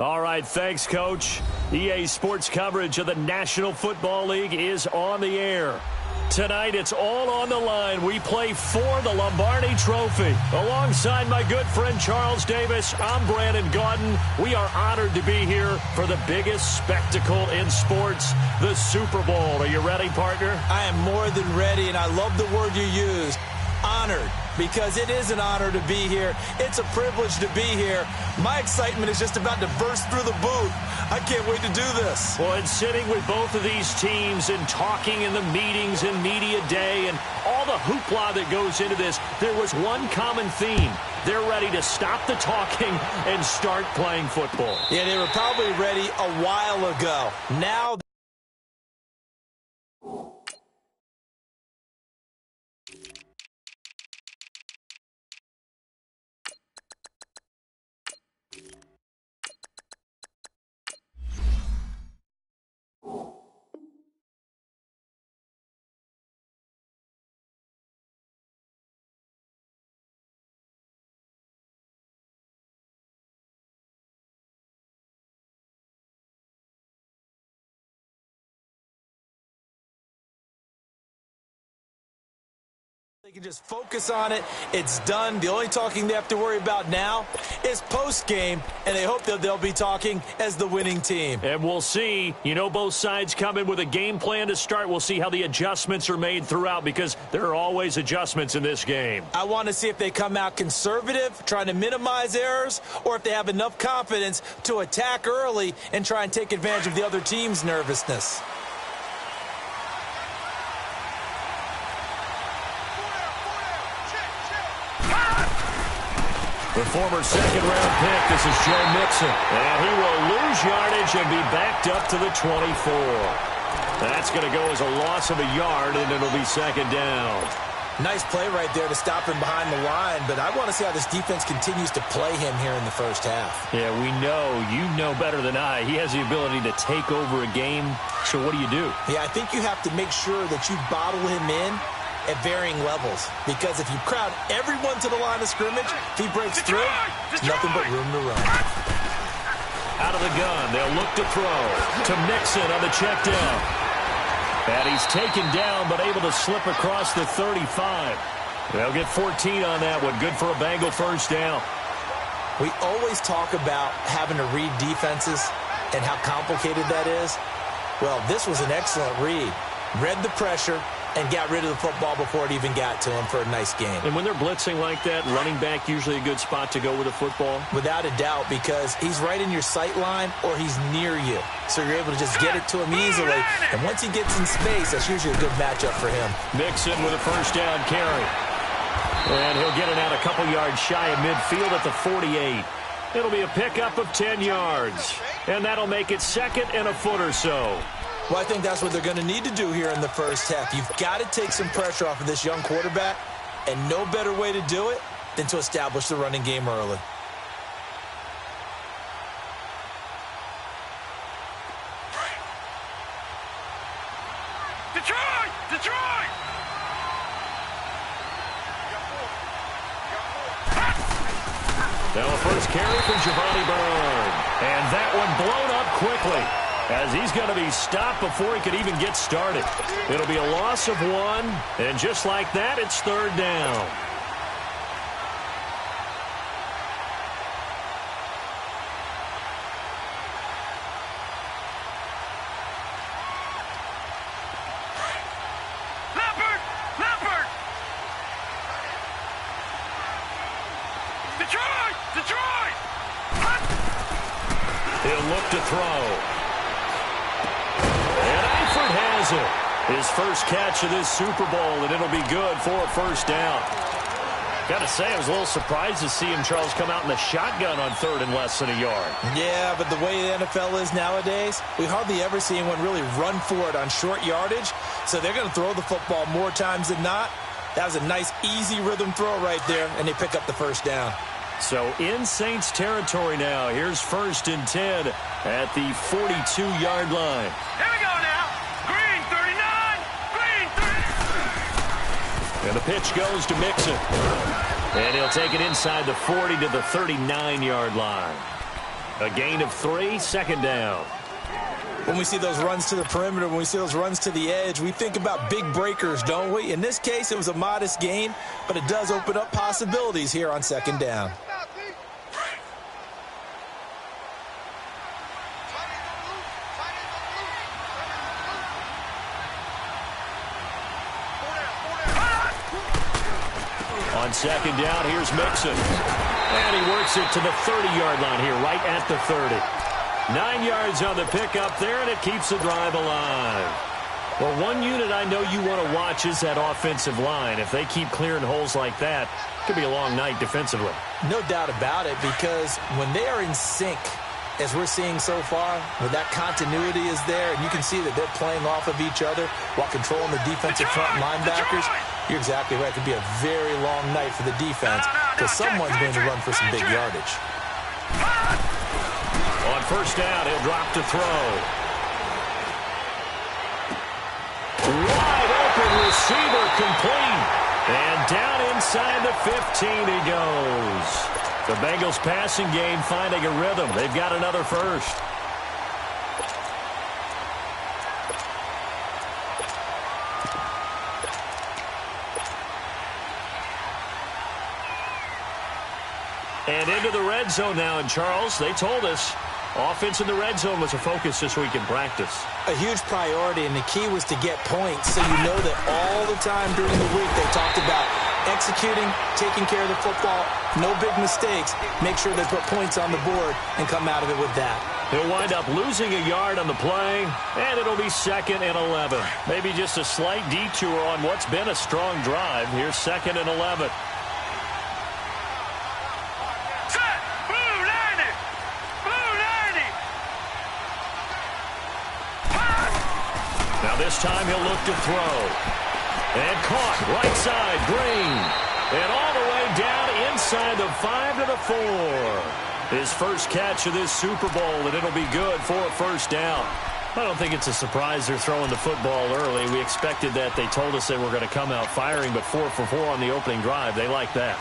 All right, thanks, Coach. EA Sports coverage of the National Football League is on the air. Tonight, it's all on the line. We play for the Lombardi Trophy. Alongside my good friend Charles Davis, I'm Brandon Gaudin. We are honored to be here for the biggest spectacle in sports, the Super Bowl. Are you ready, partner? I am more than ready, and I love the word you used, honored, because it is an honor to be here. It's a privilege to be here. My excitement is just about to burst through the booth. I can't wait to do this. Well, and sitting with both of these teams and talking in the meetings and media day and all the hoopla that goes into this, there was one common theme. They're ready to stop the talking and start playing football. Yeah, they were probably ready a while ago. Now they can just focus on it. It's done. The only talking they have to worry about now is post-game, and they hope that they'll be talking as the winning team. And we'll see. You know, both sides come in with a game plan to start. We'll see how the adjustments are made throughout, because there are always adjustments in this game. I want to see if they come out conservative, trying to minimize errors, or if they have enough confidence to attack early and try and take advantage of the other team's nervousness. The former second-round pick, this is Joe Mixon. And he will lose yardage and be backed up to the 24. That's going to go as a loss of a yard, and it'll be second down. Nice play right there to stop him behind the line, but I want to see how this defense continues to play him here in the first half. Yeah, we know. You know better than I. He has the ability to take over a game, so what do you do? Yeah, I think you have to make sure that you bottle him in at varying levels, because if you crowd everyone to the line of scrimmage, if he breaks through, nothing but room to run. Out of the gun, they'll look to throw to Mixon on the check down. And he's taken down, but able to slip across the 35. They'll get 14 on that one. Good for a Bengal first down. We always talk about having to read defenses and how complicated that is. Well, this was an excellent read. Read the pressure and got rid of the football before it even got to him for a nice game. And when they're blitzing like that, running back usually a good spot to go with the football? Without a doubt, because he's right in your sight line or he's near you. So you're able to just get it to him easily. And once he gets in space, that's usually a good matchup for him. Mixon with a first down carry. And he'll get it out a couple yards shy of midfield at the 48. It'll be a pickup of 10 yards. And that'll make it second and a foot or so. Well, I think that's what they're going to need to do here in the first half. You've got to take some pressure off of this young quarterback, and no better way to do it than to establish the running game early. Detroit! Detroit! Now a first carry from Giovanni Bernard. And that one blown up quickly, as he's going to be stopped before he could even get started. It'll be a loss of one, and just like that, it's third down. Leopard! Detroit! Detroit! He'll look to throw. And Eifert has it. His first catch of this Super Bowl, and it'll be good for a first down. Got to say, I was a little surprised to see him, Charles, come out in the shotgun on third and less than a yard. Yeah, but the way the NFL is nowadays, we hardly ever see anyone really run for it on short yardage. So they're going to throw the football more times than not. That was a nice, easy rhythm throw right there, and they pick up the first down. So in Saints territory now. Here's first and 10 at the 42-yard line. Here we go now. Green 39. Green 39. And the pitch goes to Mixon. And he'll take it inside the 40 to the 39-yard line. A gain of 3, second down. When we see those runs to the perimeter, when we see those runs to the edge, we think about big breakers, don't we? In this case, it was a modest gain, but it does open up possibilities here on second down. On second down, here's Mixon. And he works it to the 30-yard line here, right at the 30. 9 yards on the pickup there, and it keeps the drive alive. Well, one unit I know you want to watch is that offensive line. If they keep clearing holes like that, it could be a long night defensively. No doubt about it, because when they are in sync, as we're seeing so far, where that continuity is there, and you can see that they're playing off of each other while controlling the defensive front linebackers, you're exactly right. It could be a very long night for the defense because someone's going to run for some big yardage. On first down, he'll drop to throw. Wide open receiver complete. And down inside the 15 he goes. The Bengals passing game finding a rhythm. They've got another first. And into the red zone now. And Charles, they told us offense in the red zone was a focus this week in practice. A huge priority, and the key was to get points. So you know that all the time during the week they talked about executing, taking care of the football, no big mistakes. Make sure they put points on the board and come out of it with that. He'll wind up losing a yard on the play, and it'll be 2nd and 11. Maybe just a slight detour on what's been a strong drive. Here's 2nd and 11. Now this time he'll look to throw. And caught right side, Green. And all the way down inside the 5 to the 4. His first catch of this Super Bowl, and it'll be good for a first down. I don't think it's a surprise they're throwing the football early. We expected that. They told us they were going to come out firing, but 4 for 4 on the opening drive. They like that.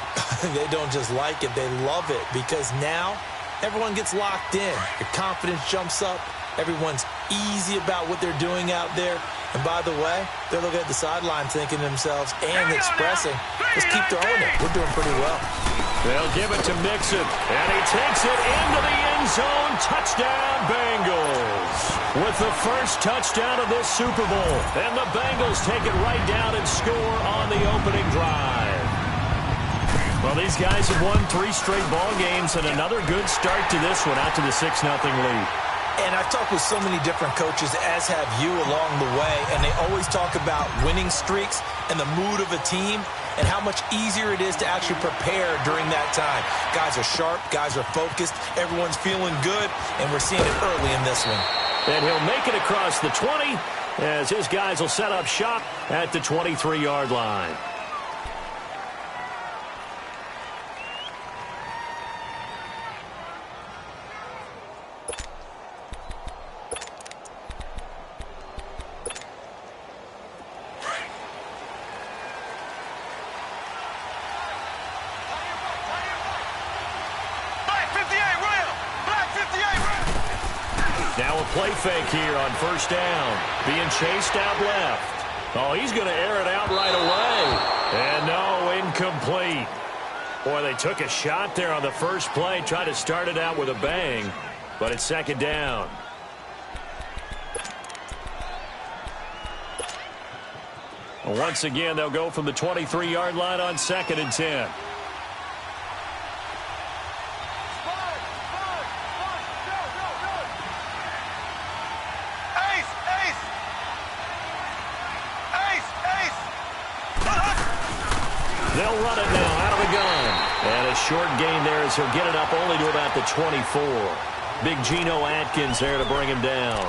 They don't just like it, they love it, because now everyone gets locked in. Your confidence jumps up. Everyone's easy about what they're doing out there. And by the way, they're looking at the sideline thinking to themselves and expressing, let's keep throwing it. We're doing pretty well. They'll give it to Mixon, and he takes it into the end zone. Touchdown, Bengals. With the first touchdown of this Super Bowl. And the Bengals take it right down and score on the opening drive. Well, these guys have won 3 straight ball games, and another good start to this one out to the 6-0 lead. And I've talked with so many different coaches, as have you, along the way, and they always talk about winning streaks and the mood of a team and how much easier it is to actually prepare during that time. Guys are sharp, guys are focused, everyone's feeling good, and we're seeing it early in this one. And he'll make it across the 20 as his guys will set up shop at the 23-yard line. Now a play fake here on first down. Being chased out left. Oh, he's going to air it out right away. And no, incomplete. Boy, they took a shot there on the first play. Tried to start it out with a bang. But it's 2nd down. Once again, they'll go from the 23-yard line on 2nd and 10. They'll run it now out of the gun. And a short gain there as he'll get it up only to about the 24. Big Geno Atkins there to bring him down.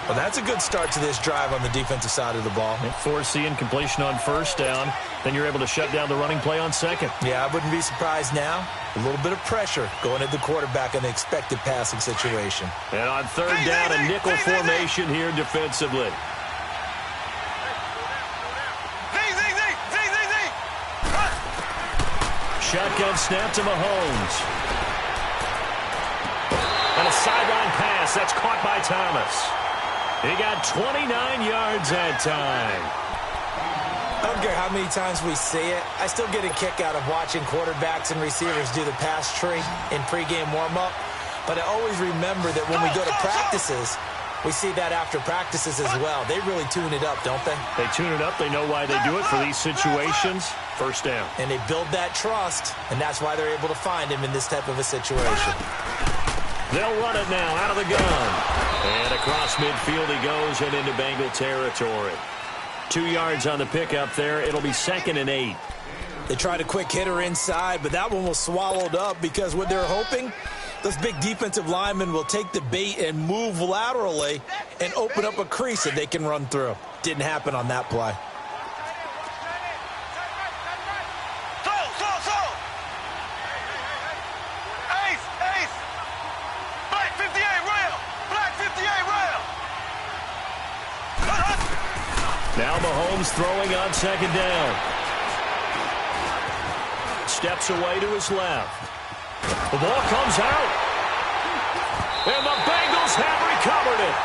Well, that's a good start to this drive on the defensive side of the ball. Force the incompletion on first down. Then you're able to shut down the running play on 2nd. Yeah, I wouldn't be surprised now. A little bit of pressure going at the quarterback in the expected passing situation. And on 3rd down, a nickel formation here defensively. Shotgun snap to Mahomes. And a sideline pass. That's caught by Thomas. He got 29 yards that time. I don't care how many times we see it. I still get a kick out of watching quarterbacks and receivers do the pass tree in pregame warm-up. But I always remember that when we go to practices, we see that after practices as well. They really tune it up, don't they? They tune it up. They know why they do it for these situations. First down. And they build that trust, and that's why they're able to find him in this type of a situation. They'll run it now out of the gun. And across midfield he goes and into Bengal territory. 2 yards on the pickup there. It'll be 2nd and 8. They tried a quick hitter inside, but that one was swallowed up because what they're hoping, those big defensive linemen will take the bait and move laterally and open up a crease that they can run through. Didn't happen on that play. Now Mahomes throwing on 2nd down. Steps away to his left. The ball comes out. And the Bengals have recovered it.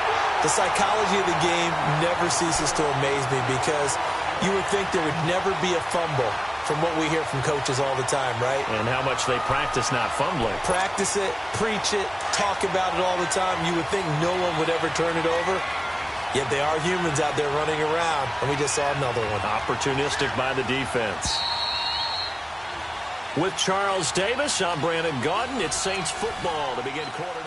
The psychology of the game never ceases to amaze me because you would think there would never be a fumble from what we hear from coaches all the time, right? And how much they practice not fumbling. Practice it, preach it, talk about it all the time. You would think no one would ever turn it over. Yet they are humans out there running around, and we just saw another one. Opportunistic by the defense. With Charles Davis, I'm Brandon Gaudin. It's Saints football to begin quarter.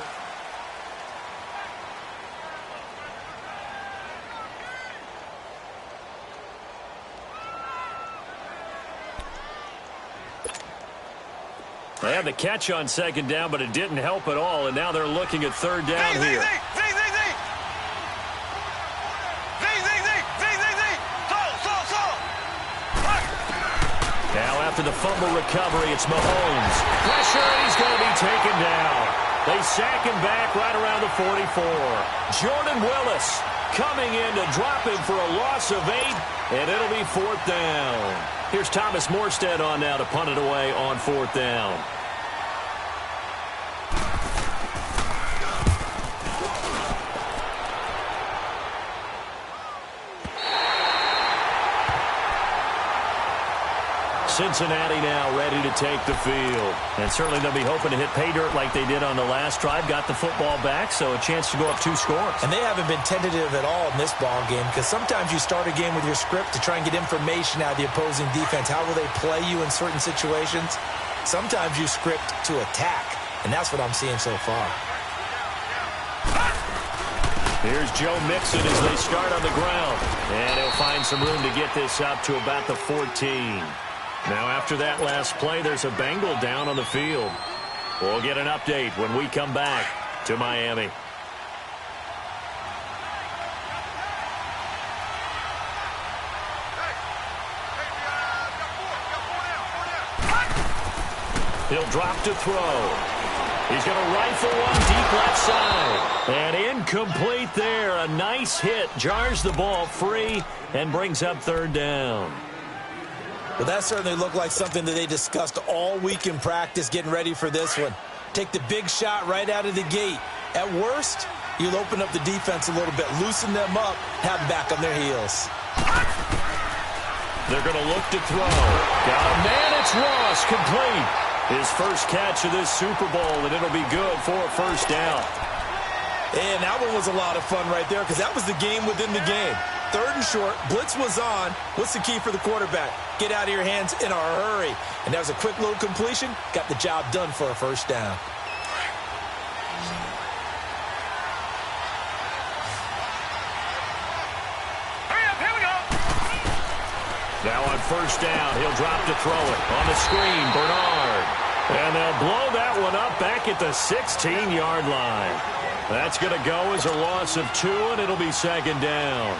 They had the catch on 2nd down, but it didn't help at all, and now they're looking at 3rd down here. Now after the fumble recovery, it's Mahomes. Pressure, and he's going to be taken down. They sack him back right around the 44. Jordan Willis coming in to drop him for a loss of 8, and it'll be 4th down. Here's Thomas Morstead on now to punt it away on 4th down. Cincinnati now ready to take the field. And certainly they'll be hoping to hit pay dirt like they did on the last drive. Got the football back, so a chance to go up 2 scores. And they haven't been tentative at all in this ball game because sometimes you start a game with your script to try and get information out of the opposing defense. How will they play you in certain situations? Sometimes you script to attack, and that's what I'm seeing so far. Here's Joe Mixon as they start on the ground. And he'll find some room to get this up to about the 14. Now, after that last play, there's a Bengal down on the field. We'll get an update when we come back to Miami. He'll drop to throw. He's going to rifle one deep left side. And incomplete there. A nice hit. Jars the ball free and brings up 3rd down. Well, that certainly looked like something that they discussed all week in practice getting ready for this one. Take the big shot right out of the gate. At worst, you'll open up the defense a little bit, loosen them up, have them back on their heels. They're going to look to throw. Got a man, it's Ross, complete. His first catch of this Super Bowl, and it'll be good for a 1st down. And that one was a lot of fun right there because that was the game within the game. 3rd and short, blitz was on. What's the key for the quarterback? Get out of your hands in a hurry. And that was a quick little completion. Got the job done for a 1st down. Hurry up, here we go. Now on 1st down, he'll drop to throw it. On the screen, Bernard. And they'll blow that one up back at the 16-yard line. That's going to go as a loss of 2, and it'll be 2nd down.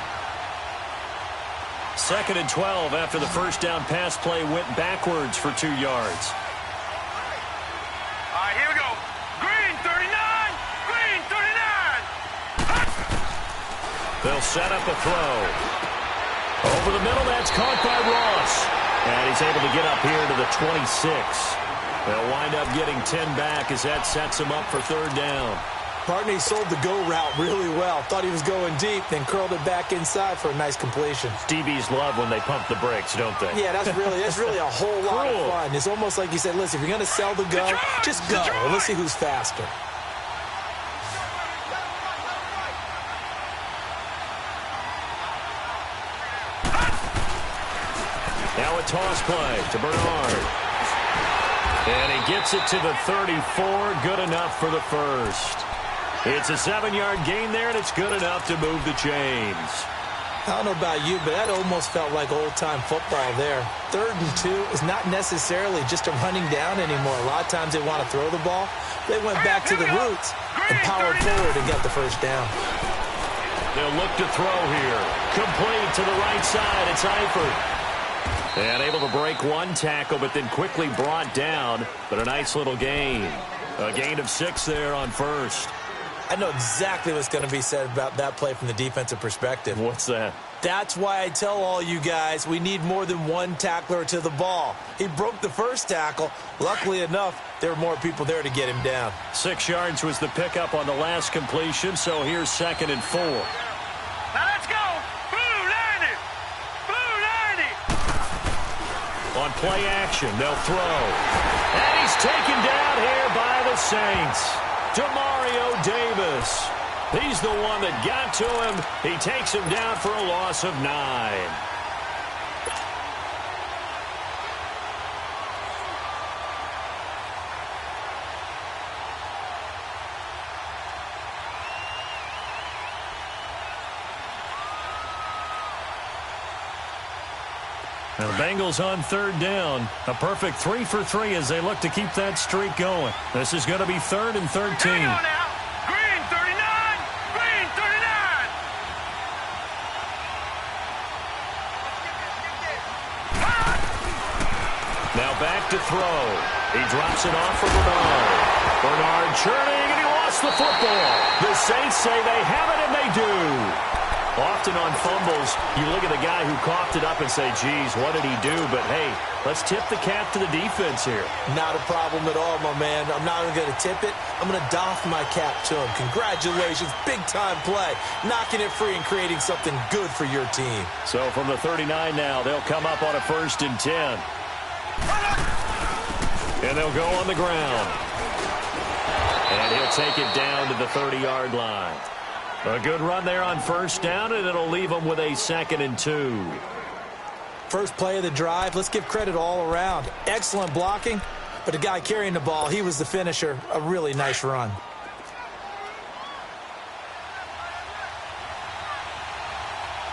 2nd and 12 after the 1st down pass play went backwards for 2 yards. All right, here we go. Green 39. Green 39. They'll set up a throw. Over the middle, that's caught by Ross. And he's able to get up here to the 26. They'll wind up getting 10 back as that sets him up for 3rd down. Partner, he sold the go route really well. Thought he was going deep, then curled it back inside for a nice completion. DBs love when they pump the brakes, don't they? Yeah, that's really a whole lot of fun. It's almost like you said, listen, if you're going to sell the go, just go. Let's see who's faster. Now a toss play to Bernard. And he gets it to the 34. Good enough for the first. It's a 7-yard gain there, and it's good enough to move the chains. I don't know about you, but that almost felt like old-time football there. 3rd and 2 is not necessarily just a running down anymore. A lot of times they want to throw the ball. They went back to the roots and powered forward and got the first down. They'll look to throw here. Complete to the right side. It's Eifert. And able to break one tackle, but then quickly brought down. But a nice little gain. A gain of 6 there on first. I know exactly what's going to be said about that play from the defensive perspective. What's that? That's why I tell all you guys we need more than one tackler to the ball. He broke the first tackle. Luckily enough, there were more people there to get him down. 6 yards was the pickup on the last completion, so here's 2nd and 4. Now let's go. Blue 90. Blue 90. On play action, they'll throw. And he's taken down here by the Saints. Demario Davis. He's the one that got to him. He takes him down for a loss of 9. Now the Bengals on 3rd down. A perfect 3 for 3 as they look to keep that streak going. This is going to be 3rd and 13. Hang on now. Green 39. Green 39. Now back to throw. He drops it off for Bernard. Bernard churning, and he lost the football. The Saints say they have it, and they do. Often on fumbles, you look at the guy who coughed it up and say, geez, what did he do? But, hey, let's tip the cap to the defense here. Not a problem at all, my man. I'm not even going to tip it. I'm going to doff my cap to him. Congratulations. Big-time play. Knocking it free and creating something good for your team. So from the 39 now, they'll come up on a 1st and 10. And they'll go on the ground. And he'll take it down to the 30-yard line. A good run there on 1st down, and it'll leave them with a 2nd and 2. First play of the drive, let's give credit all around. Excellent blocking, but the guy carrying the ball, he was the finisher. A really nice run.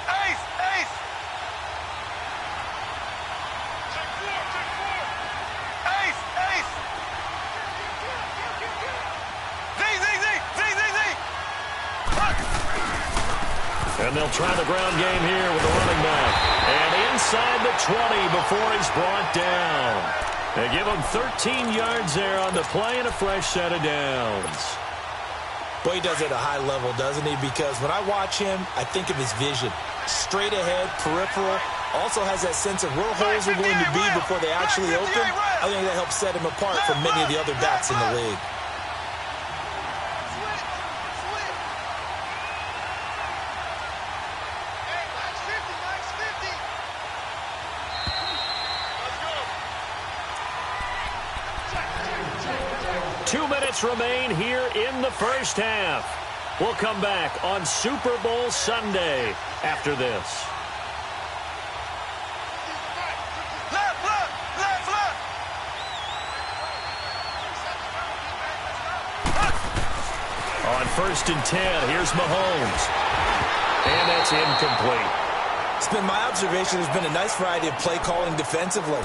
Ace, ace. Ace, ace. Z, Z, Z, Z, Z, Z. And they'll try the ground game here with the running back. And inside the 20 before he's brought down. They give him 13 yards there on the play and a fresh set of downs. Boy, he does it at a high level, doesn't he? Because when I watch him, I think of his vision. Straight ahead, peripheral. Also has that sense of where holes are going to be before they actually open. I think that helps set him apart from many of the other backs in the league. Remain here in the first half. We'll come back on Super Bowl Sunday after this. Left, left, left, left. On 1st and 10, here's Mahomes. And that's incomplete. It's been my observation there's been a nice variety of play calling defensively.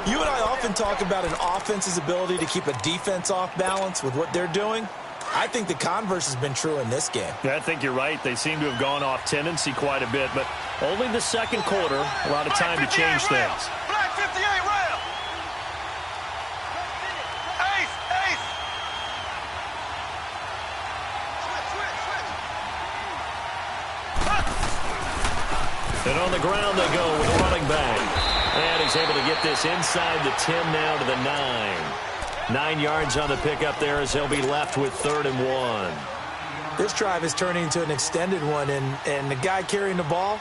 You and I often talk about an offense's ability to keep a defense off balance with what they're doing. I think the converse has been true in this game. Yeah, I think you're right. They seem to have gone off tendency quite a bit, but only the 2nd quarter, a lot of time to change things. Black 58 rail. Ace, ace. And on the ground they go with the running back. And he's able to get this inside the 10 now to the 9. 9 yards on the pickup there as they'll be left with 3rd and 1. This drive is turning into an extended one, and the guy carrying the ball,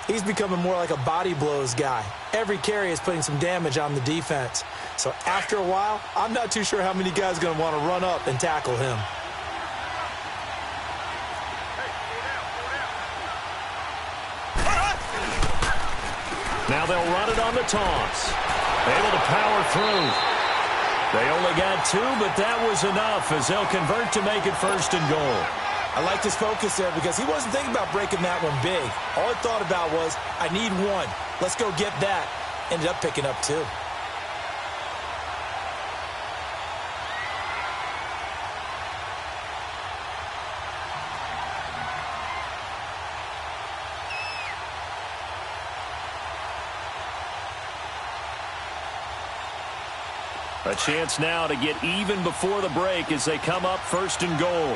he's becoming more like a body blows guy. Every carry is putting some damage on the defense. So after a while, I'm not too sure how many guys are going to want to run up and tackle him. Now they'll run it on the toss. Able to power through. They only got 2, but that was enough as they'll convert to make it 1st and goal. I like his focus there because he wasn't thinking about breaking that one big. All he thought about was, I need 1. Let's go get that. Ended up picking up 2. A chance now to get even before the break as they come up 1st and goal.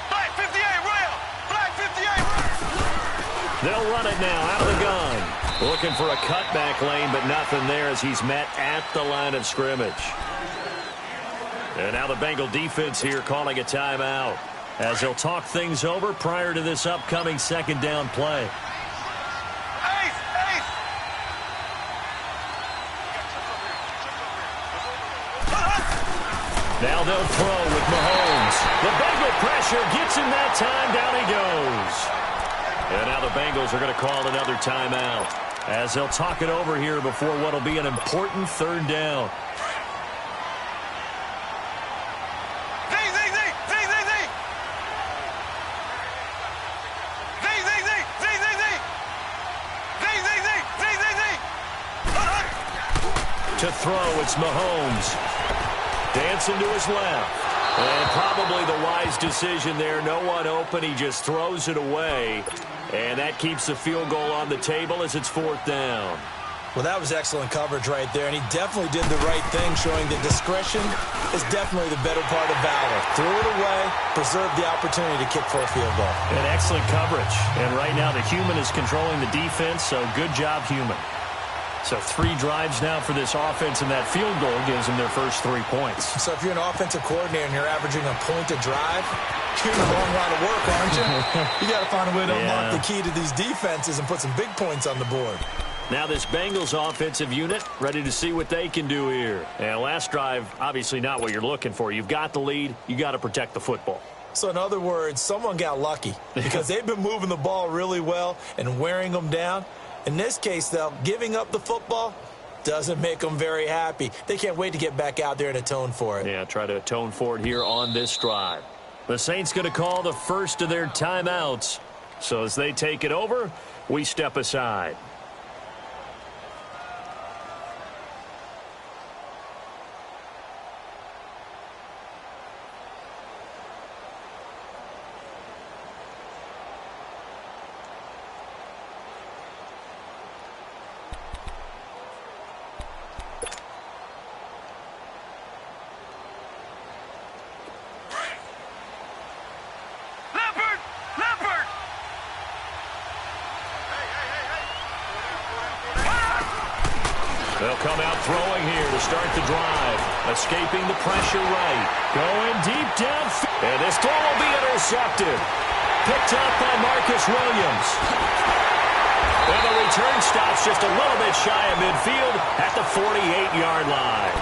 Flag 58, rail! Flag 58, rail! They'll run it now out of the gun. Looking for a cutback lane, but nothing there as he's met at the line of scrimmage. And now the Bengal defense here calling a timeout as they'll talk things over prior to this upcoming 2nd down play. Now they'll throw with Mahomes. The Bengal pressure gets him that time. Down he goes. And now the Bengals are going to call another timeout as they'll talk it over here before what will be an important 3rd down. To throw, it's Mahomes. Dancing to his left. And probably the wise decision there. No one open. He just throws it away. And that keeps the field goal on the table as it's 4th down. Well, that was excellent coverage right there. And he definitely did the right thing, showing that discretion is definitely the better part of valor. Threw it away, preserved the opportunity to kick for a field goal. And excellent coverage. And right now the human is controlling the defense, so good job, human. So 3 drives now for this offense, and that field goal gives them their first 3 points. So if you're an offensive coordinator and you're averaging a point a drive, you're in a long line of work, aren't you? You got to find a way to unlock the key to these defenses and put some big points on the board. Now this Bengals offensive unit ready to see what they can do here. And last drive, obviously not what you're looking for. You've got the lead. You got to protect the football. So in other words, someone got lucky because they've been moving the ball really well and wearing them down. In this case, though, giving up the football doesn't make them very happy. They can't wait to get back out there and atone for it. Yeah, try to atone for it here on this drive. The Saints going to call the first of their timeouts. So as they take it over, we step aside. They'll come out throwing here to start the drive. Escaping the pressure right. Going deep down. And this throw will be intercepted. Picked up by Marcus Williams. And the return stops just a little bit shy of midfield at the 48-yard line.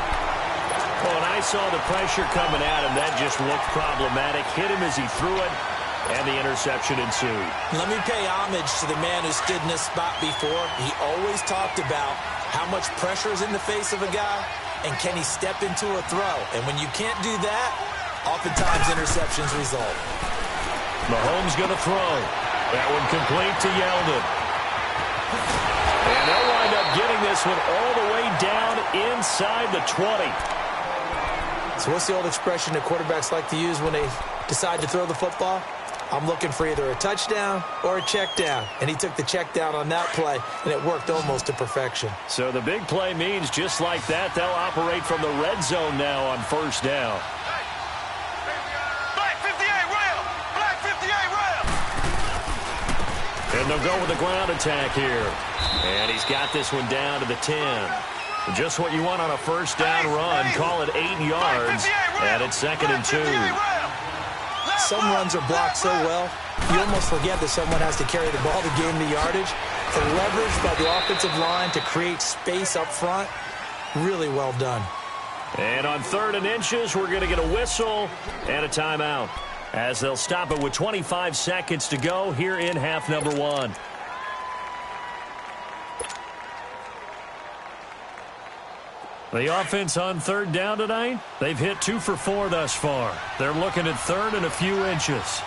Well, when I saw the pressure coming at him, that just looked problematic. Hit him as he threw it, and the interception ensued. Let me pay homage to the man who stood in this spot before. He always talked about how much pressure is in the face of a guy, and can he step into a throw? And when you can't do that, oftentimes interceptions result. Mahomes going to throw. That one complete to Yeldon. And they'll wind up getting this one all the way down inside the 20. So what's the old expression that quarterbacks like to use when they decide to throw the football? I'm looking for either a touchdown or a check down. And he took the check down on that play, and it worked almost to perfection. So the big play means just like that, they'll operate from the red zone now on first down. Black 58 rail! Black 58 rail! And they'll go with the ground attack here. And he's got this one down to the 10. Just what you want on a first down run. Call it 8 yards. And it's 2nd and 2. some runs are blocked so well, you almost forget that someone has to carry the ball to gain the yardage. The leverage by the offensive line to create space up front, really well done. And on 3rd and inches, we're going to get a whistle and a timeout, as they'll stop it with 25 seconds to go here in half number 1. The offense on 3rd down tonight, they've hit 2 for 4 thus far. They're looking at 3rd and a few inches.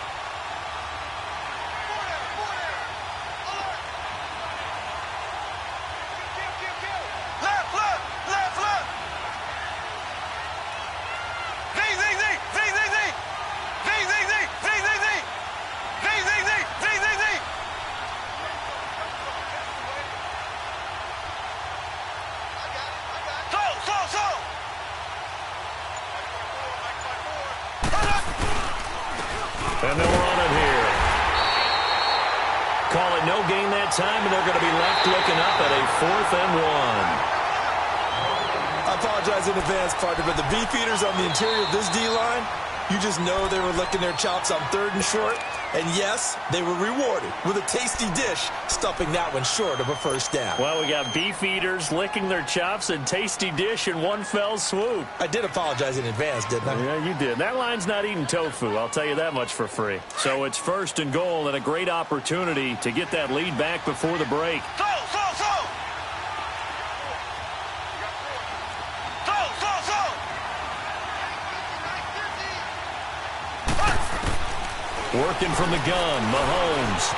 And they'll run it here. Call it no gain that time, and they're going to be left looking up at a 4th and 1. I apologize in advance, partner, but the beefeaters on the interior of this D-line, you just know they were licking their chops on 3rd and short. And yes, they were rewarded with a tasty dish, stuffing that one short of a first down. Well, we got beef eaters licking their chops and tasty dish in one fell swoop. I did apologize in advance, didn't I? Yeah, you did. That line's not eating tofu, I'll tell you that much for free. So it's 1st and goal and a great opportunity to get that lead back before the break. Working from the gun, Mahomes.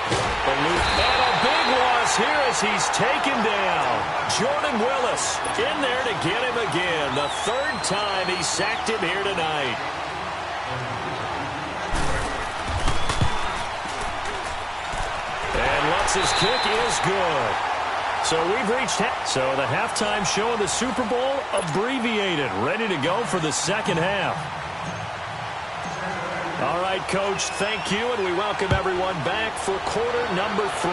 And a big loss here as he's taken down. Jordan Willis in there to get him again. The 3rd time he sacked him here tonight. And Lutz's kick is good. So we've reached so the halftime show of the Super Bowl abbreviated, ready to go for the 2nd half. All right, Coach, thank you, and we welcome everyone back for quarter number 3.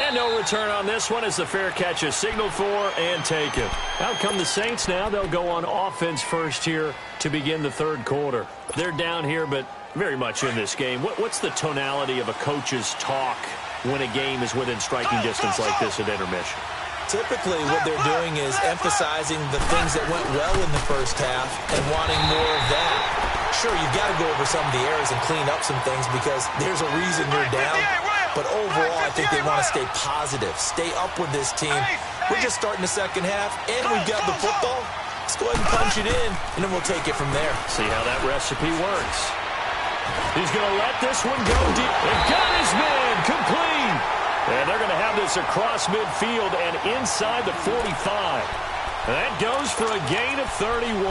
And no return on this one as the fair catch is signaled for and taken. Out come the Saints now. They'll go on offense first here to begin the 3rd quarter. They're down here, but very much in this game. What's the tonality of a coach's talk when a game is within striking distance like this at intermission? Typically, what they're doing is emphasizing the things that went well in the first half and wanting more of that. Sure, you've got to go over some of the errors and clean up some things because there's a reason you're down. But overall, I think they want to stay positive, stay up with this team. We're just starting the 2nd half, and we've got the football. Let's go ahead and punch it in, and then we'll take it from there. See how that recipe works. He's going to let this one go deep. And got his man complete. And they're going to have this across midfield and inside the 45. That goes for a gain of 31.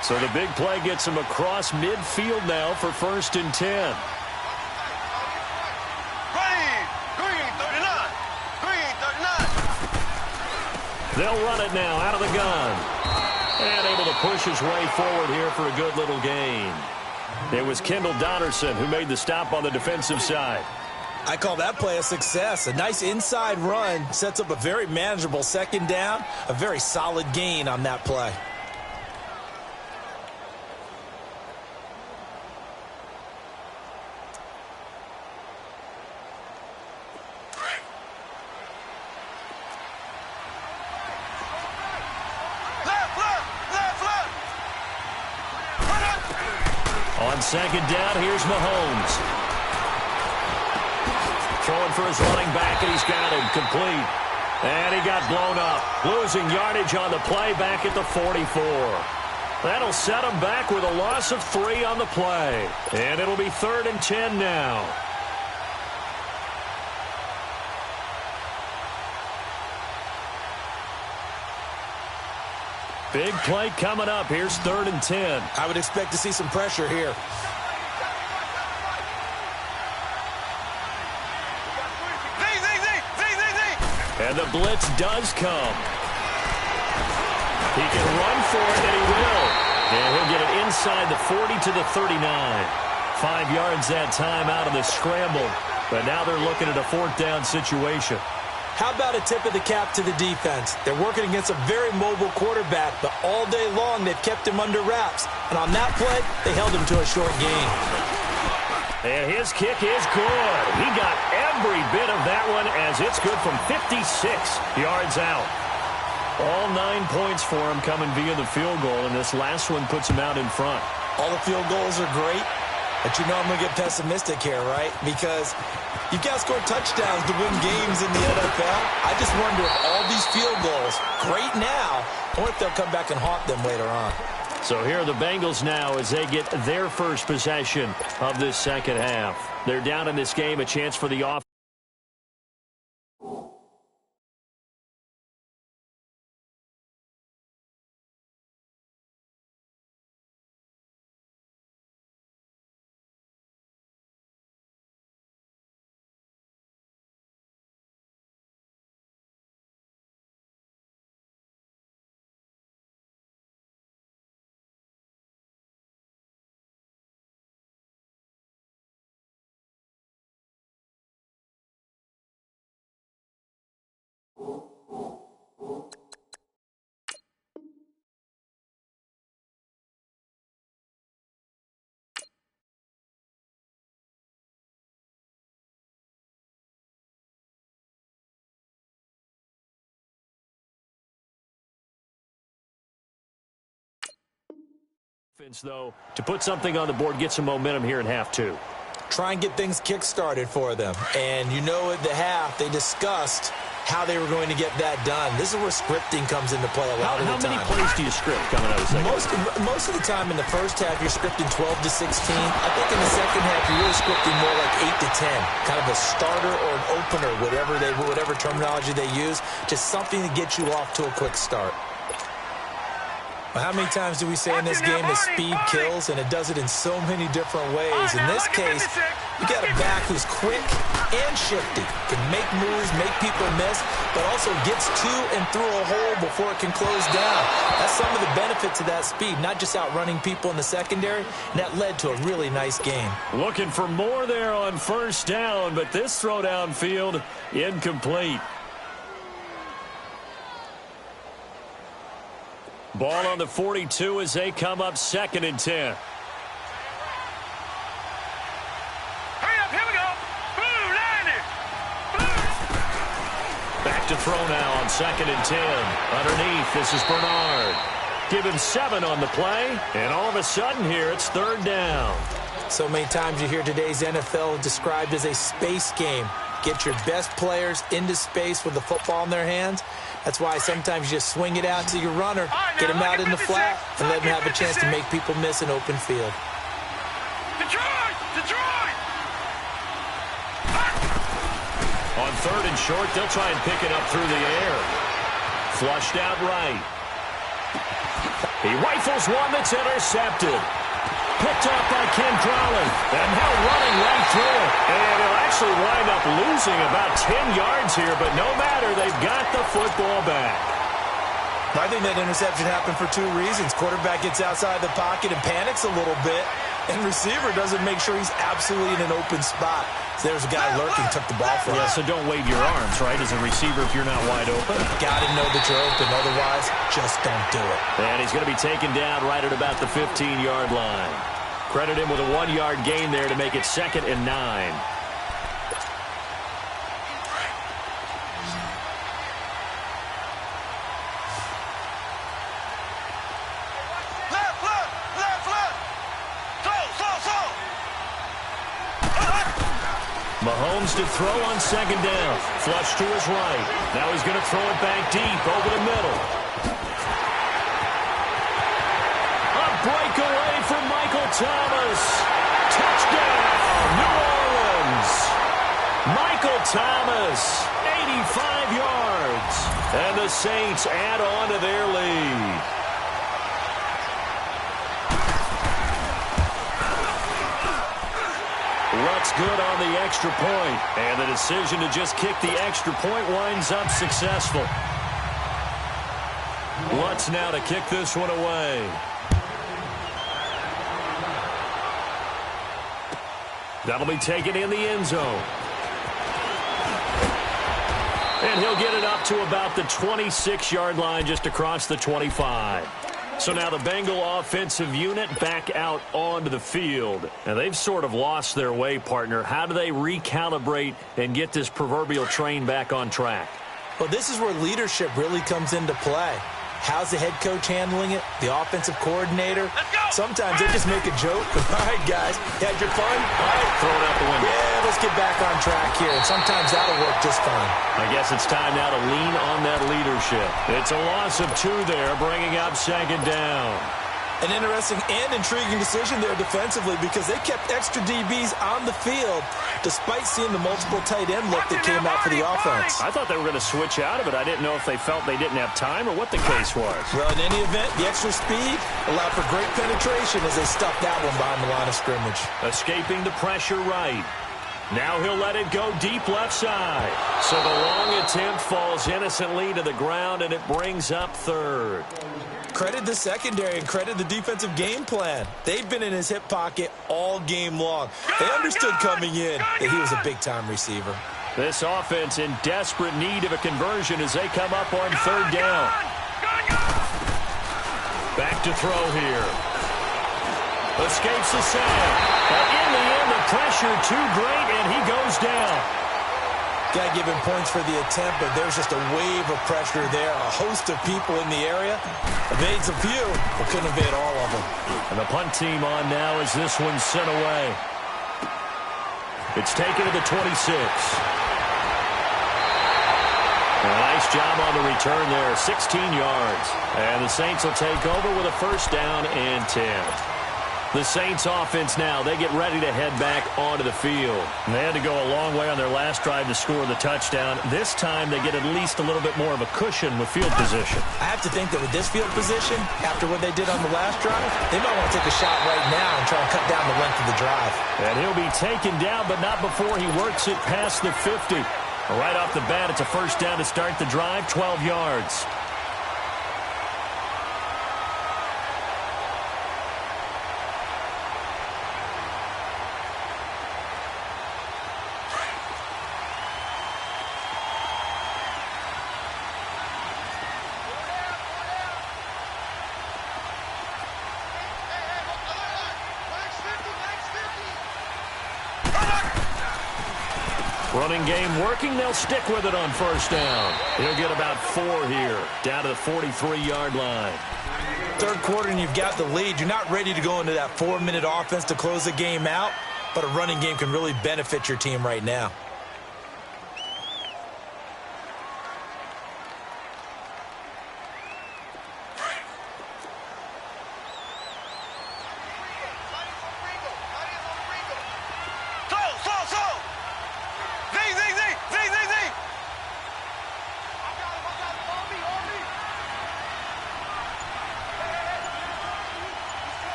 So the big play gets him across midfield now for 1st and 10. They'll run it now out of the gun. And able to push his way forward here for a good little gain. It was Kendall Donnerson who made the stop on the defensive side. I call that play a success. A nice inside run sets up a very manageable 2nd down. A very solid gain on that play. On 2nd down, here's Mahomes. Throwing for his running back, and he's got him complete. And he got blown up. Losing yardage on the play back at the 44. That'll set him back with a loss of 3 on the play. And it'll be 3rd and 10 now. Big play coming up. Here's 3rd and 10. I would expect to see some pressure here. And the blitz does come. He can run for it, and he will. And he'll get it inside the 40 to the 39. 5 yards that time out of the scramble. But now they're looking at a 4th down situation. How about a tip of the cap to the defense? They're working against a very mobile quarterback, but all day long they've kept him under wraps. And on that play, they held him to a short gain. And his kick is good. He got every bit of that one as it's good from 56 yards out. All 9 points for him coming via the field goal, and this last one puts him out in front. All the field goals are great, but you know I'm going to get pessimistic here, right? Because you've got to score touchdowns to win games in the NFL. I just wonder if all these field goals, great now, I wonder if they'll come back and haunt them later on. So here are the Bengals now as they get their first possession of this second half. They're down in this game, a chance for the offense. Though, to put something on the board, get some momentum here in half two. Try and get things kick-started for them. And you know at the half, they discussed how they were going to get that done. This is where scripting comes into play a lot of the time. How many plays do you script coming out of the second? Most of the time in the first half, you're scripting 12 to 16. I think in the second half, you're really scripting more like 8 to 10. Kind of a starter or an opener, whatever terminology they use. Just something to get you off to a quick start. Well, how many times do we say in this game that speed kills, and it does it in so many different ways? In this case, you got a back who's quick and shifty, can make moves, make people miss, but also gets to and through a hole before it can close down. That's some of the benefits of that speed, not just outrunning people in the secondary, and that led to a really nice game. Looking for more there on first down, but this throw downfield incomplete. Ball on the 42 as they come up 2nd and 10. Hurry up, here we go. Blue, line it. Blue. Back to throw now on 2nd and 10. Underneath, this is Bernard. Give him 7 on the play, and all of a sudden here it's 3rd down. So many times you hear today's NFL described as a space game. Get your best players into space with the football in their hands. That's why sometimes you just swing it out to your runner, get him out in the flat, and let him have a chance to make people miss an open field. Detroit! Detroit! On 3rd and short, they'll try and pick it up through the air. Flushed out right. He rifles one that's intercepted. Picked off by Ken Crowley. And now running right through it. And he'll actually wind up losing about 10 yards here, but no matter, they've got the football back. I think that interception happened for 2 reasons. Quarterback gets outside the pocket and panics a little bit, and receiver doesn't make sure he's absolutely in an open spot. So there's a guy lurking, took the ball from him. Yeah, so don't wave your arms, right, as a receiver if you're not wide open. Got to know that you're open. Otherwise, just don't do it. And he's going to be taken down right at about the 15-yard line. Credit him with a 1-yard gain there to make it 2nd and 9. Mahomes to throw on 2nd down. Flush to his right. Now he's going to throw it back deep over the middle. A breakaway for Michael Thomas. Touchdown, New Orleans. Michael Thomas, 85 yards. And the Saints add on to their lead. Luck's good on the extra point, and the decision to just kick the extra point winds up successful. Lutz now to kick this one away. That'll be taken in the end zone. And And he'll get it up to about the 26-yard line, just across the 25. So now the Bengal offensive unit back out onto the field. And they've sort of lost their way, partner. How do they recalibrate and get this proverbial train back on track? Well, this is where leadership really comes into play. How's the head coach handling it? The offensive coordinator? Sometimes they just make a joke. All right, guys, you had your fun? All right. Throw it out the window. Yeah, let's get back on track here. And sometimes that'll work just fine. I guess it's time now to lean on that leadership. It's a loss of 2 there, bringing up 2nd down. An interesting and intriguing decision there defensively because they kept extra DBs on the field despite seeing the multiple tight end look that came out for the offense. I thought they were going to switch out of it. I didn't know if they felt they didn't have time or what the case was. Well, in any event, the extra speed allowed for great penetration as they stuffed that one behind the line of scrimmage. Escaping the pressure right. Now he'll let it go deep left side. So the long attempt falls innocently to the ground, and it brings up 3rd. Credit the secondary and credit the defensive game plan. They've been in his hip pocket all game long. They understood coming in that he was a big-time receiver. This offense in desperate need of a conversion as they come up on 3rd down. Back to throw here. Escapes the sack. But in the end, the pressure too great, and he goes down. Got to give him points for the attempt, but there's just a wave of pressure there. A host of people in the area. Evades a few, but couldn't evade all of them. And the punt team on now as this one's sent away. It's taken to the 26. A nice job on the return there, 16 yards. And the Saints will take over with a 1st down and 10. The Saints offense now, they get ready to head back onto the field. And they had to go a long way on their last drive to score the touchdown. This time they get at least a little bit more of a cushion with field position. I have to think that with this field position, after what they did on the last drive, they might want to take a shot right now and try and cut down the length of the drive. And he'll be taken down, but not before he works it past the 50. Right off the bat, it's a 1st down to start the drive, 12 yards. Running game working. They'll stick with it on 1st down. He'll get about 4 here, down to the 43-yard line. 3rd quarter and you've got the lead. You're not ready to go into that 4-minute offense to close the game out, but a running game can really benefit your team right now.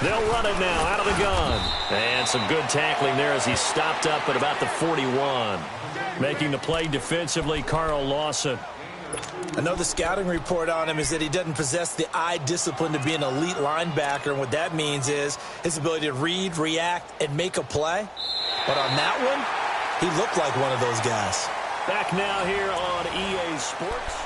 They'll run it now out of the gun. And some good tackling there as he stopped up at about the 41. Making the play defensively, Carl Lawson. Another scouting report on him is that he doesn't possess the eye discipline to be an elite linebacker. And what that means is his ability to read, react, and make a play. But on that one, he looked like one of those guys. Back now here on EA Sports.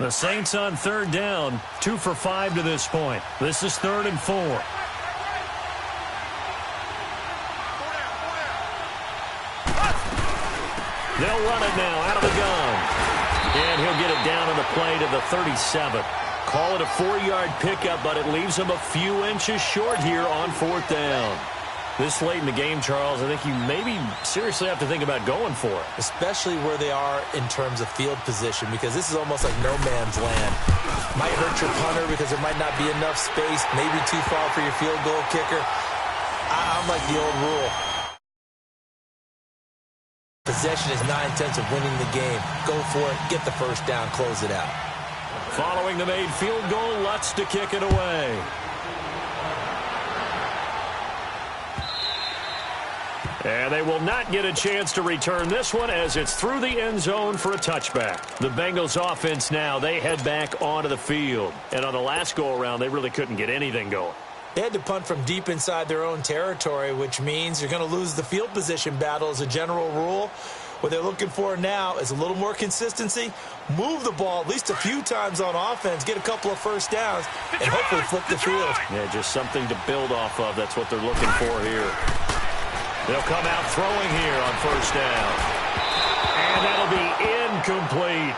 The Saints on 3rd down, 2 for 5 to this point. This is 3rd and 4. They'll run it now out of the gun. And he'll get it down on the play to the 37. Call it a 4-yard pickup, but it leaves him a few inches short here on 4th down. This late in the game, Charles, I think you maybe seriously have to think about going for it. Especially where they are in terms of field position, because this is almost like no man's land. Might hurt your punter because there might not be enough space, maybe too far for your field goal kicker. I'm like the old rule. Possession is 9/10 of winning the game. Go for it, get the 1st down, close it out. Following the made field goal, Lutz to kick it away. And they will not get a chance to return this one as it's through the end zone for a touchback. The Bengals offense now, they head back onto the field. And on the last go-around, they really couldn't get anything going. They had to punt from deep inside their own territory, which means you're going to lose the field position battle as a general rule. What they're looking for now is a little more consistency, move the ball at least a few times on offense, get a couple of first downs, and hopefully flip the field. Yeah, just something to build off of. That's what they're looking for here. They'll come out throwing here on first down. And that'll be incomplete.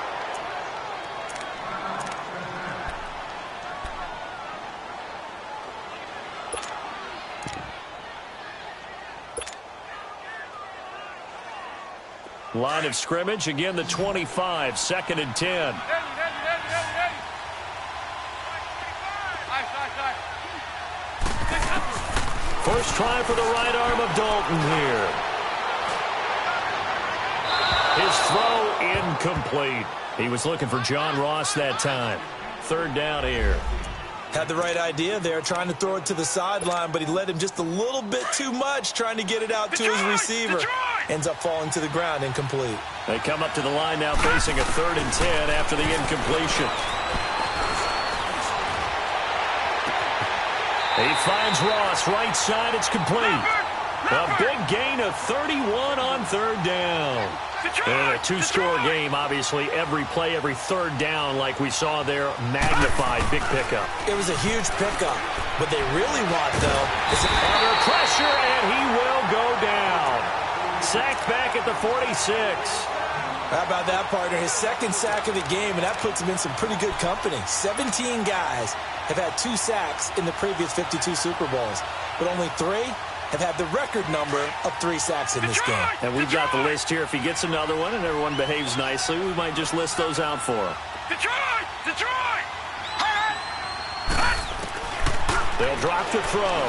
Line of scrimmage, again the 25, 2nd and 10. First try for the right arm of Dalton here. His throw incomplete. He was looking for John Ross that time. 3rd down here. Had the right idea there, trying to throw it to the sideline, but he led him just a little bit too much, trying to get it out to his receiver. Ends up falling to the ground, incomplete. They come up to the line now facing a 3rd and 10 after the incompletion. He finds Ross, right side, it's complete. A big gain of 31 on 3rd down. And a 2-score game, obviously, every play, every 3rd down, like we saw there, magnified, big pickup. It was a huge pickup. What they really want, though, is under pressure, and he will go down. Sacked back at the 46. How about that, partner? His 2nd sack of the game, and that puts him in some pretty good company. 17 guys have had 2 sacks in the previous 52 Super Bowls, but only 3 have had the record number of 3 sacks in this game. And we've got the list here. If he gets another one and everyone behaves nicely, we might just list those out for him. Detroit! Detroit! They'll drop to throw.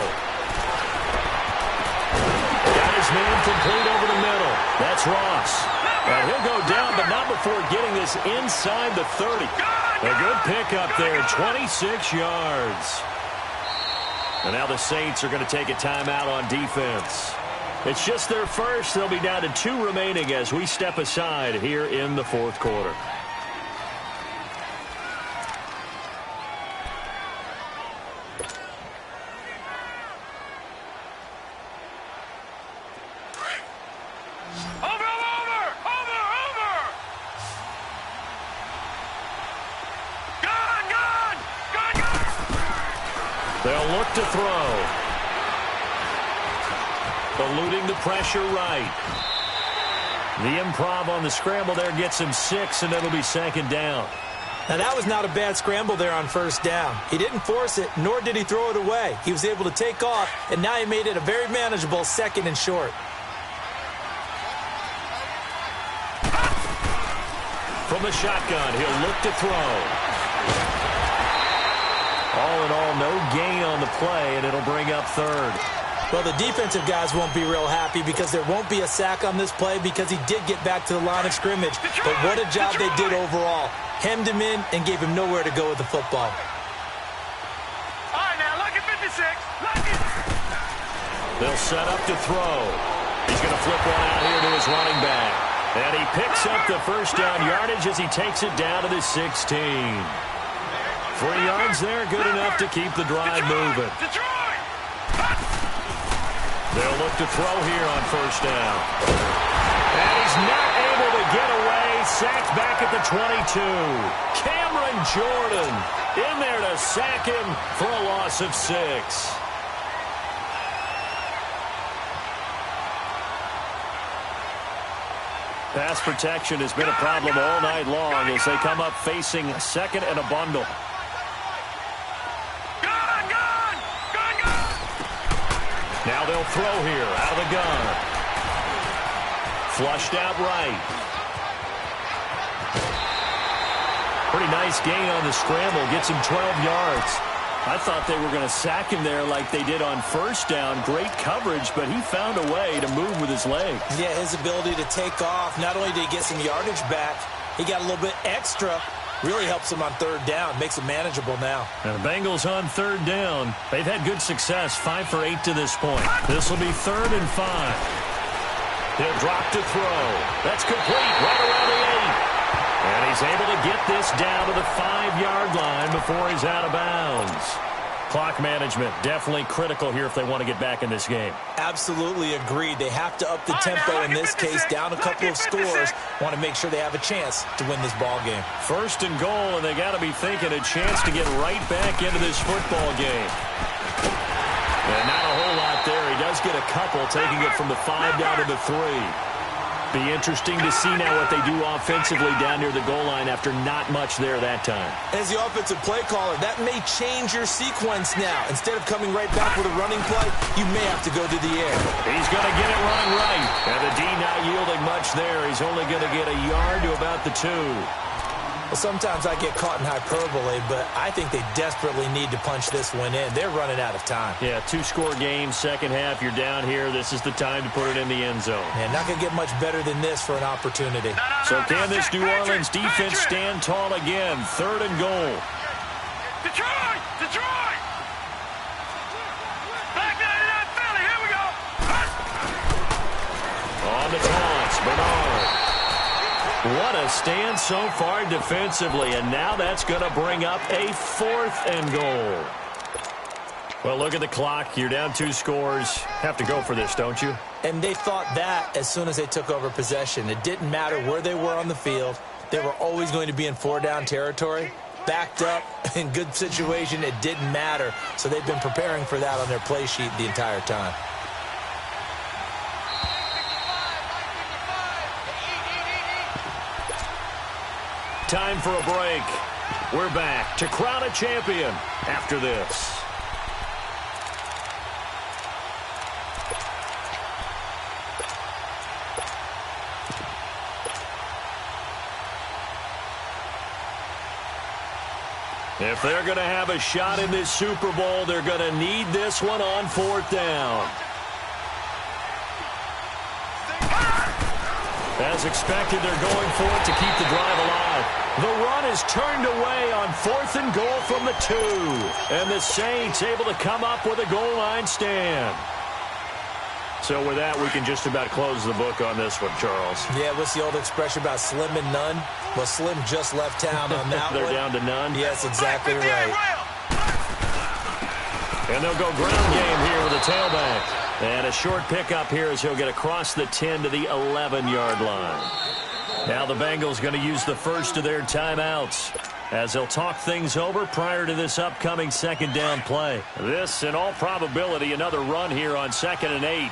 Got his man complete over the middle. That's Ross. And he'll go down, but not before getting this inside the 30. A good pickup there, 26 yards. And now the Saints are going to take a timeout on defense. It's just their first. They'll be down to 2 remaining as we step aside here in the 4th quarter. They'll look to throw. Eluding the pressure right. The improv on the scramble there gets him 6, and it'll be 2nd down. Now, that was not a bad scramble there on 1st down. He didn't force it, nor did he throw it away. He was able to take off, and now he made it a very manageable 2nd and short. From the shotgun, he'll look to throw. All in all, no gain on the play, and it'll bring up 3rd. Well, the defensive guys won't be real happy because there won't be a sack on this play because he did get back to the line of scrimmage. But what a job they did overall. Hemmed him in and gave him nowhere to go with the football. All right, now, look at 56. Look it. They'll set up to throw. He's going to flip one out here to his running back. And he picks up the 1st down yardage as he takes it down to the 16. 3 yards there, good enough to keep the drive moving. They'll look to throw here on 1st down. And he's not able to get away. Sacked back at the 22. Cameron Jordan in there to sack him for a loss of 6. Pass protection has been a problem all night long as they come up facing 2nd and a bundle. Now they'll throw here out of the gun. Flushed out right. Pretty nice gain on the scramble. Gets him 12 yards. I thought they were going to sack him there like they did on 1st down. Great coverage, but he found a way to move with his legs. Yeah, his ability to take off. Not only did he get some yardage back, he got a little bit extra. Really helps him on 3rd down. Makes it manageable now. And the Bengals on 3rd down. They've had good success, 5 for 8 to this point. This will be 3rd and 5. He'll drop to throw. That's complete right around the 8. And he's able to get this down to the 5-yard line before he's out of bounds. Clock management, definitely critical here if they want to get back in this game. Absolutely agreed. They have to up the tempo in this case, down a couple of scores. Want to make sure they have a chance to win this ball game. First and goal, and they got to be thinking a chance to get right back into this football game. And not a whole lot there. He does get a couple, taking it from the 5 down to the 3. Be interesting to see now what they do offensively down near the goal line after not much there that time. As the offensive play caller, that may change your sequence now. Instead of coming right back with a running play, you may have to go to the air. He's going to get it running right. And the D not yielding much there. He's only going to get a yard to about the 2. Well, sometimes I get caught in hyperbole, but I think they desperately need to punch this one in. They're running out of time. Yeah, 2-score game, second half, you're down here. This is the time to put it in the end zone. Man, not going to get much better than this for an opportunity. So can this New Orleans defense stand tall again? 3rd and goal. Detroit! Detroit! Back 99 Philly, here we go! On the toss, Bernard. What a stand so far defensively, and now that's going to bring up a 4th and goal. Well, look at the clock. You're down 2 scores. Have to go for this, don't you? And they thought that as soon as they took over possession. It didn't matter where they were on the field. They were always going to be in 4-down territory. Backed up, in good situation, it didn't matter. So they've been preparing for that on their play sheet the entire time. Time for a break. We're back to crown a champion after this. If they're going to have a shot in this Super Bowl, they're going to need this one on 4th down. As expected, they're going for it to keep the drive alive. The run is turned away on 4th and goal from the 2. And the Saints able to come up with a goal line stand. So with that, we can just about close the book on this one, Charles. Yeah, what's the old expression about slim and none? Well, Slim just left town on that They're one. down to none? Yes, exactly right. And they'll go ground game here with a tailback. And a short pickup here as he'll get across the 10 to the 11-yard line. Now the Bengals going to use the first of their timeouts as they'll talk things over prior to this upcoming 2nd down play. This, in all probability, another run here on 2nd and 8.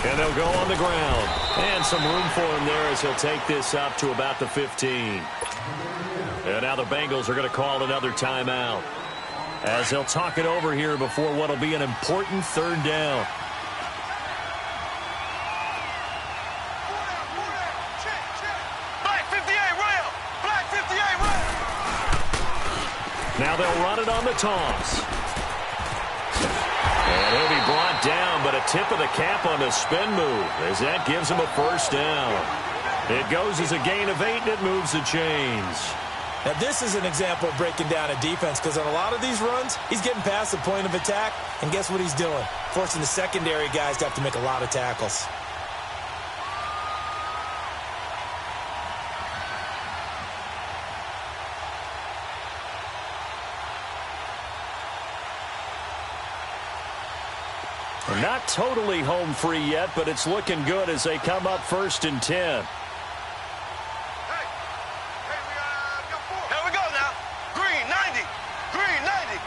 And they'll go on the ground. And some room for him there as he'll take this up to about the 15. And now the Bengals are going to call another timeout as they'll talk it over here before what will be an important 3rd down. Black 58 rail! Black 58 rail! Now they'll run it on the toss. And he'll be brought down, but a tip of the cap on the spin move as that gives him a 1st down. It goes as a gain of 8, and it moves the chains. Now, this is an example of breaking down a defense because on a lot of these runs, he's getting past the point of attack, and guess what he's doing? Forcing the secondary guys to have to make a lot of tackles. Not totally home free yet, but it's looking good as they come up 1st and 10. Here we go now. Green 90. Green 90.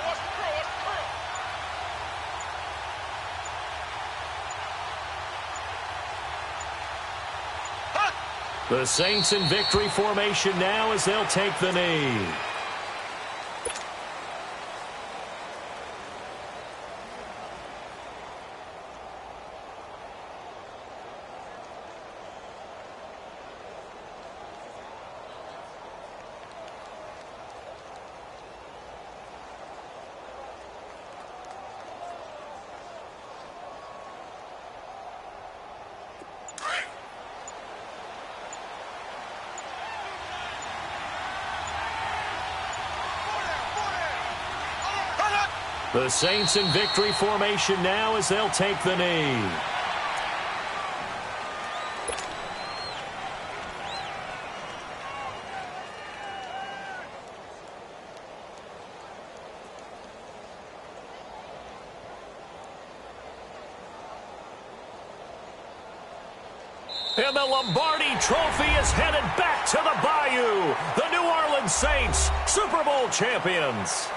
What's the curl? The Saints in victory formation now as they'll take the knee. The Saints in victory formation now as they'll take the knee. And the Lombardi Trophy is headed back to the Bayou. The New Orleans Saints, Super Bowl champions.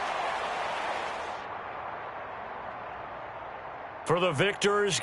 For the victors...